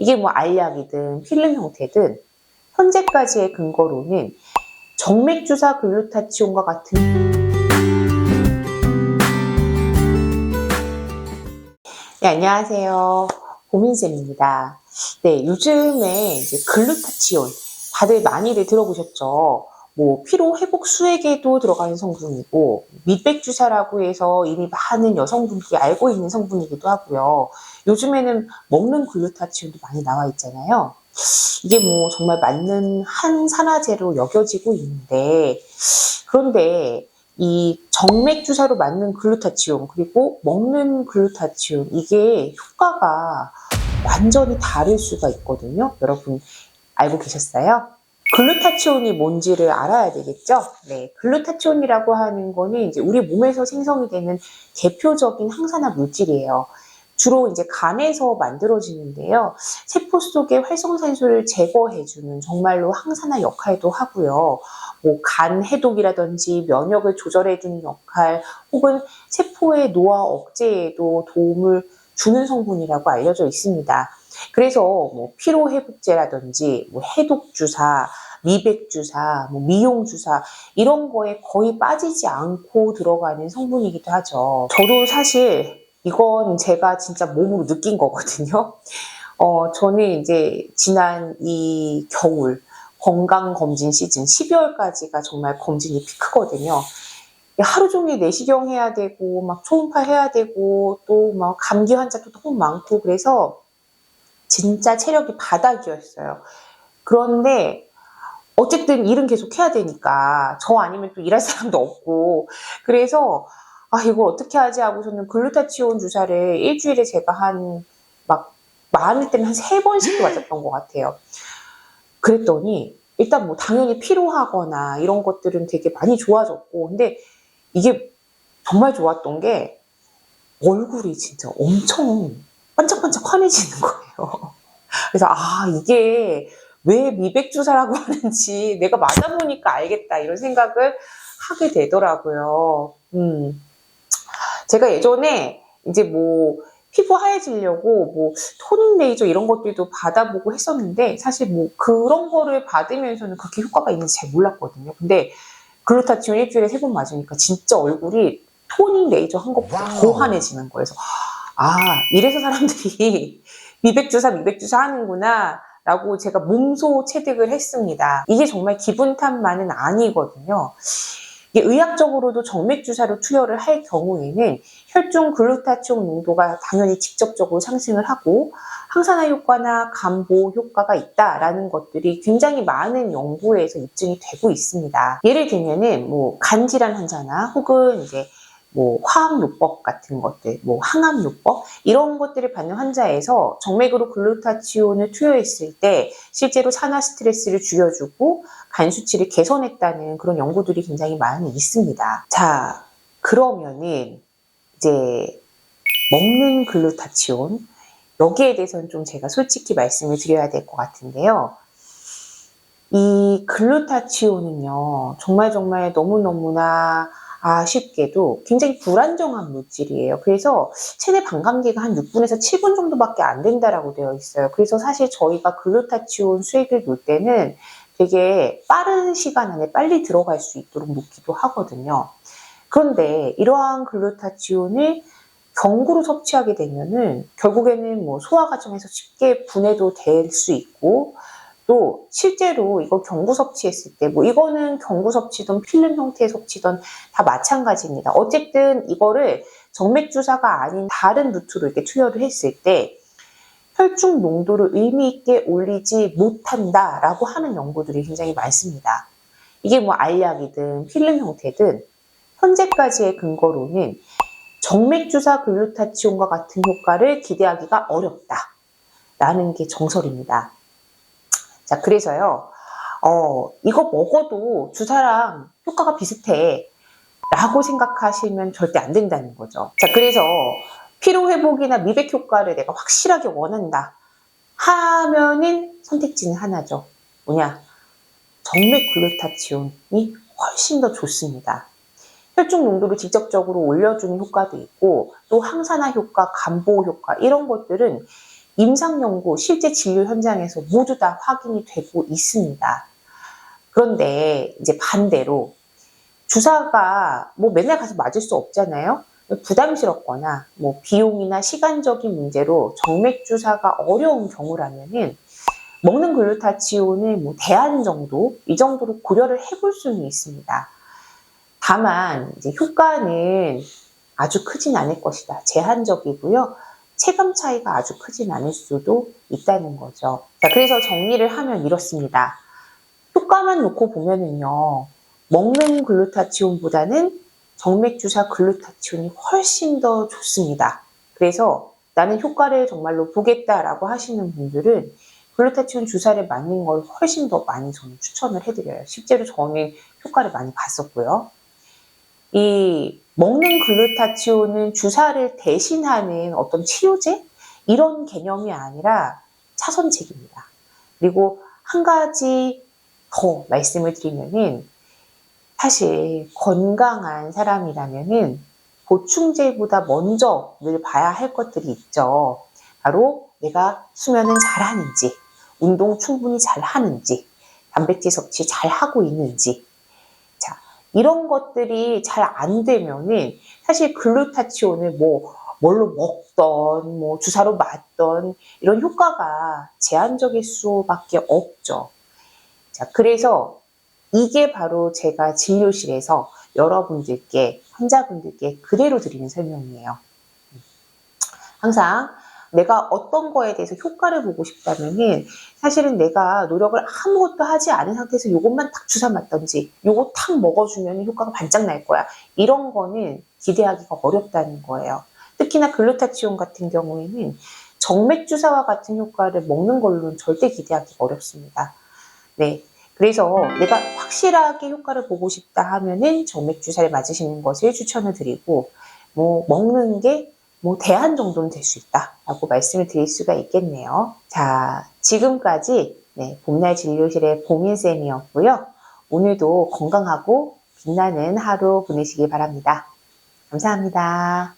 이게 뭐 알약이든 필름 형태든 현재까지의 근거로는 정맥주사 글루타치온과 같은 네, 안녕하세요. 고민쌤입니다. 네, 요즘에 이제 글루타치온 다들 많이들 들어보셨죠? 뭐 피로 회복 수액에도 들어가는 성분이고 밑백주사라고 해서 이미 많은 여성분들이 알고 있는 성분이기도 하고요. 요즘에는 먹는 글루타치온도 많이 나와 있잖아요. 이게 뭐 정말 맞는 한산화제로 여겨지고 있는데, 그런데 이 정맥 주사로 맞는 글루타치온 그리고 먹는 글루타치온, 이게 효과가 완전히 다를 수가 있거든요. 여러분 알고 계셨어요? 글루타치온이 뭔지를 알아야 되겠죠? 네, 글루타치온이라고 하는 거는 이제 우리 몸에서 생성이 되는 대표적인 항산화 물질이에요. 주로 이제 간에서 만들어지는데요. 세포 속의 활성산소를 제거해주는 정말로 항산화 역할도 하고요. 뭐 간 해독이라든지 면역을 조절해주는 역할, 혹은 세포의 노화 억제에도 도움을 주는 성분이라고 알려져 있습니다. 그래서 뭐 피로 회복제라든지 뭐 해독 주사, 미백 주사, 뭐 미용 주사, 이런 거에 거의 빠지지 않고 들어가는 성분이기도 하죠. 저도 사실 이건 제가 진짜 몸으로 느낀 거거든요. 저는 이제 지난 이 겨울 건강검진 시즌 12월까지가 정말 검진이 피크거든요. 하루 종일 내시경 해야 되고 막 초음파 해야 되고 또 막 감기 환자도 너무 많고, 그래서 진짜 체력이 바닥이었어요. 그런데 어쨌든 일은 계속 해야 되니까 저 아니면 또 일할 사람도 없고, 그래서 이거 어떻게 하지 하고 저는 글루타치온 주사를 일주일에 제가 막 많을 때는 한 3번씩도 맞았던 것 같아요. 그랬더니 일단 뭐 당연히 피로하거나 이런 것들은 되게 많이 좋아졌고, 근데 이게 정말 좋았던 게 얼굴이 진짜 엄청 반짝반짝 환해지는 거예요. 그래서 이게 왜 미백주사라고 하는지 내가 맞아보니까 알겠다, 이런 생각을 하게 되더라고요. 제가 예전에 이제 뭐 피부 하얘지려고 뭐 토닝 레이저 이런 것들도 받아보고 했었는데, 사실 뭐 그런 거를 받으면서는 그렇게 효과가 있는지 잘 몰랐거든요. 근데 글루타치온 일주일에 3번 맞으니까 진짜 얼굴이 토닝 레이저 한 것보다 더 환해지는 거예요. 그래서 이래서 사람들이 미백주사 하는구나 라고 제가 몸소 체득을 했습니다. 이게 정말 기분 탓만은 아니거든요. 이게 의학적으로도 정맥주사로 투여를 할 경우에는 혈중 글루타치온 농도가 당연히 직접적으로 상승을 하고 항산화 효과나 간 보호 효과가 있다라는 것들이 굉장히 많은 연구에서 입증이 되고 있습니다. 예를 들면은 뭐 간질환 환자나 혹은 이제 뭐 화학요법 같은 것들, 뭐 항암요법 이런 것들을 받는 환자에서 정맥으로 글루타치온을 투여했을 때 실제로 산화 스트레스를 줄여주고 간 수치를 개선했다는 그런 연구들이 굉장히 많이 있습니다. 자, 그러면은 이제 먹는 글루타치온, 여기에 대해서는 좀 제가 솔직히 말씀을 드려야 될 것 같은데요. 이 글루타치온은요, 정말 너무너무나 아쉽게도 굉장히 불안정한 물질이에요. 그래서 체내 반감기가 한 6분에서 7분 정도밖에 안 된다라고 되어 있어요. 그래서 사실 저희가 글루타치온 수액을 놓을 때는 되게 빠른 시간 안에 빨리 들어갈 수 있도록 놓기도 하거든요. 그런데 이러한 글루타치온을 경구로 섭취하게 되면은 결국에는 뭐 소화 과정에서 쉽게 분해도 될 수 있고, 또 실제로 이거 경구 섭취했을 때, 뭐 이거는 경구 섭취든 필름 형태의 섭취든 다 마찬가지입니다. 어쨌든 이거를 정맥 주사가 아닌 다른 루트로 이렇게 투여를 했을 때 혈중 농도를 의미 있게 올리지 못한다라고 하는 연구들이 굉장히 많습니다. 이게 뭐 알약이든 필름 형태든 현재까지의 근거로는 정맥 주사 글루타치온과 같은 효과를 기대하기가 어렵다라는 게 정설입니다. 자, 그래서요, 이거 먹어도 주사랑 효과가 비슷해 라고 생각하시면 절대 안 된다는 거죠. 자, 그래서 피로 회복이나 미백 효과를 내가 확실하게 원한다 하면은 선택지는 하나죠. 뭐냐? 정맥 글루타치온이 훨씬 더 좋습니다. 혈중 농도를 직접적으로 올려주는 효과도 있고, 또 항산화 효과, 간보호 효과, 이런 것들은 임상 연구, 실제 진료 현장에서 모두 다 확인이 되고 있습니다. 그런데 이제 반대로 주사가 뭐 맨날 가서 맞을 수 없잖아요. 부담스럽거나 뭐 비용이나 시간적인 문제로 정맥 주사가 어려운 경우라면은 먹는 글루타치온을 뭐 대안 정도 이 정도로 고려를 해볼 수는 있습니다. 다만 이제 효과는 아주 크진 않을 것이다. 제한적이고요. 체감 차이가 아주 크진 않을 수도 있다는 거죠. 자, 그래서 정리를 하면 이렇습니다. 효과만 놓고 보면은요. 먹는 글루타치온보다는 정맥 주사 글루타치온이 훨씬 더 좋습니다. 그래서 나는 효과를 정말로 보겠다라고 하시는 분들은 글루타치온 주사를 맞는 걸 훨씬 더 많이 저는 추천을 해드려요. 실제로 저는 효과를 많이 봤었고요. 이 먹는 글루타치온은 주사를 대신하는 어떤 치료제? 이런 개념이 아니라 차선책입니다. 그리고 한 가지 더 말씀을 드리면은 사실 건강한 사람이라면은 보충제보다 먼저 늘 봐야 할 것들이 있죠. 바로 내가 수면은 잘 하는지, 운동 충분히 잘 하는지, 단백질 섭취 잘 하고 있는지. 자, 이런 것들이 잘 안 되면은 사실 글루타치온을 뭘로 먹던, 주사로 맞던 이런 효과가 제한적일 수밖에 없죠. 자, 그래서 이게 바로 제가 진료실에서 여러분들께, 환자분들께 그대로 드리는 설명이에요. 항상 내가 어떤 거에 대해서 효과를 보고 싶다면은 사실은 내가 노력을 아무것도 하지 않은 상태에서 요것만 딱 주사 맞던지 요거 탁 먹어주면 효과가 반짝 날 거야. 이런 거는 기대하기가 어렵다는 거예요. 특히나 글루타치온 같은 경우에는 정맥 주사와 같은 효과를 먹는 걸로는 절대 기대하기가 어렵습니다. 네. 그래서 내가 확실하게 효과를 보고 싶다 하면은 정맥 주사를 맞으시는 것을 추천을 드리고, 먹는 게 대안 정도는 될 수 있다라고 말씀을 드릴 수가 있겠네요. 자, 지금까지 봄날 진료실의 보민쌤이었고요. 오늘도 건강하고 빛나는 하루 보내시기 바랍니다. 감사합니다.